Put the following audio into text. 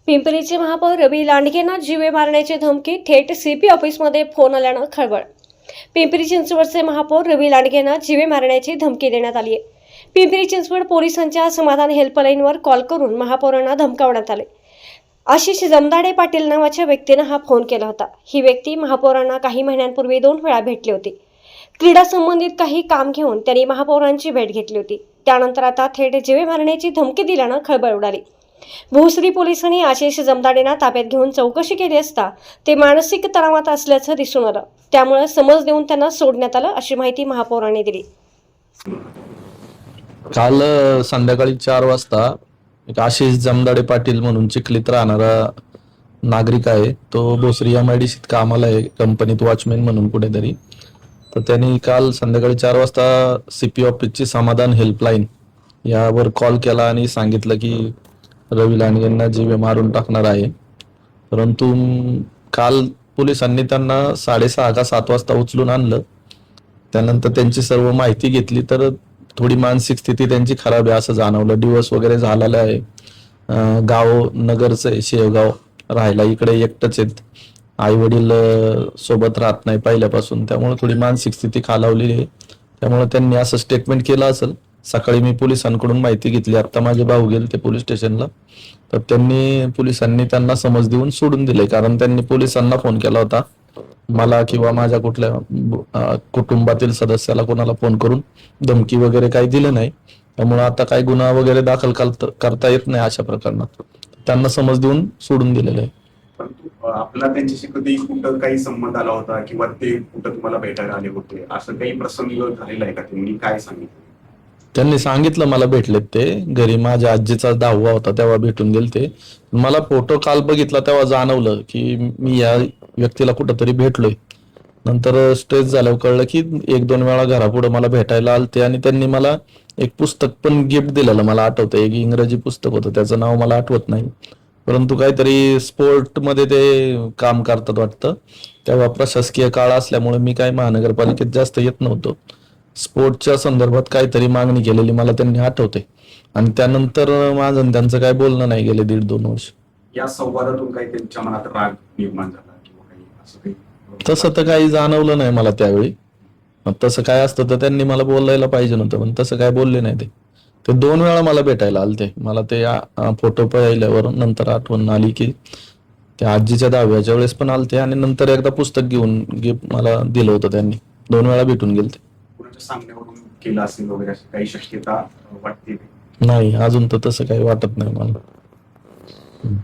पिंपरीचे महापौर रवी लांडगेंना जीवे मारण्याची धमकी थेट सीपी ऑफिसमध्ये फोन आल्यानं खळबळ। पिंपरी चिंचवडचे महापौर रवी लांडगेंना जीवे मारण्याची धमकी देण्यात आली आहे। पिंपरी चिंचवड पोलिसांच्या समाधान हेल्पलाईनवर कॉल करून महापौरांना धमकावण्यात आले। आशिष जमदाडे पाटील नावाच्या व्यक्तीने हा फोन केला होता। ही व्यक्ती महापौरांना काही महिन्यांपूर्वी 2 वेळा भेटली होती। क्रीडा संबंधित काही काम घेऊन त्यांनी महापौरांची भेट घेतली होती। त्यानंतर आता थेट जीवे मारण्याची धमकी दिल्यानं खळबळ उडाली। भोसरी पोलिसांनी आशिष जमदाडेंना ताब्यात घेऊन चौकशी केली असता ते मानसिक तणावात असल्याचं दिसून आलं। त्यामुळे समज देऊन त्यांना सोडण्यात आलं, अशी माहिती महापौरांनी दिली। काल संध्याकाळी 4 वाजता एक आशिष जमदाडे पाटील म्हणून चिखलीत राहणारा नागरिक आहे। तो भोसरी MIDCत कामाला आहे, कंपनीत वॉचमॅन म्हणून कुठेतरी। तर त्यांनी काल संध्याकाळी 4 वाजता CP ऑफिसची समाधान हेल्पलाईन यावर कॉल केला आणि सांगितलं की रवी लांडगेंना जीवे मारून टाकणार आहे। परंतु काल पोलिसांनी त्यांना 6:30 का 7 वाजता उचलून आणलं। त्यानंतर त्यांची सर्व माहिती घेतली तर थोडी मानसिक स्थिती त्यांची खराब आहे असं जाणवलं। दिवस वगैरे झालेला आहे, गाव नगरचं आहे, शेवगाव, राहायला इकडे एकटंच आहेत, आई वडील सोबत राहत नाही पहिल्यापासून, त्यामुळे थोडी मानसिक स्थिती खालावलेली आहे। त्यामुळे त्यांनी असं स्टेटमेंट केलं असेल। सकाळी मी पोलिसांकडून माहिती घेतली, आता माझे भाऊ गेले ते पोलीस स्टेशनला, तर पोलिसांनी त्यांना समज देऊन सोडून दिले। कारण त्यांनी पोलिसांना फोन केला होता, मला किंवा माझ्या कुठल्या कुटुंबातील सदस्याला कोणाला फोन करून धमकी वगैरे काही दिलं नाही। त्यामुळे आता काही गुन्हा वगैरे दाखल करता येत नाही अशा प्रकरणात। त्यांना समज देऊन सोडून दिलेलं आहे। परंतु आपला त्यांच्याशी कधी कुठं काही संबंध आला होता किंवा ते कुठं तुम्हाला भेटायला आले होते, असं काही प्रसंग झालेला आहे का? त्यांनी काय सांगितलं? त्यांनी सांगितलं मला भेटलेत ते घरी, माझ्या आजीचा 10वा होता तेव्हा भेटून गेले ते। मला फोटो काल बघितला तेव्हा जाणवलं की मी या व्यक्तीला कुठंतरी भेटलोय। नंतर स्ट्रेस झाल्यावर कळलं की 1-2 वेळा घरापुढे मला भेटायला आलते आणि त्यांनी मला एक पुस्तक पण गिफ्ट दिलेलं, मला आठवतं। एक इंग्रजी पुस्तक होतं, त्याचं नाव मला आठवत नाही, परंतु काहीतरी स्पोर्ट मध्ये ते काम करतात वाटतं। तेव्हा प्रशासकीय काळ असल्यामुळे मी काय महानगरपालिकेत जास्त येत नव्हतो। स्पोर्टच्या संदर्भात काहीतरी मागणी केलेली मला त्यांनी आठवते, आणि त्यानंतर माझं त्यांचं काय बोलणं नाही गेले 1.5-2 वर्ष। या संवादातून काही त्यांच्या मनात राग निर्माण झाला किंवा काही असं काही? तसं तर काही जाणवलं नाही मला त्यावेळी। तसं काय असतं तर त्यांनी मला बोलायला पाहिजे नव्हतं, पण तसं काय बोलले नाही ते 2 वेळा मला भेटायला आलते। मला ते फोटो पाहिल्यावर नंतर आठवण आली की त्या आजीच्या 10व्याच्या वेळेस पण आलते, आणि नंतर एकदा पुस्तक घेऊन गिफ्ट मला दिलं होतं त्यांनी। 2 वेळा भेटून गेलते। कुणाच्या सांगण्यावरून केलं असेल वगैरे अशी काही शक्यता वाटते? नाही, अजून तर तसं काही वाटत नाही मला।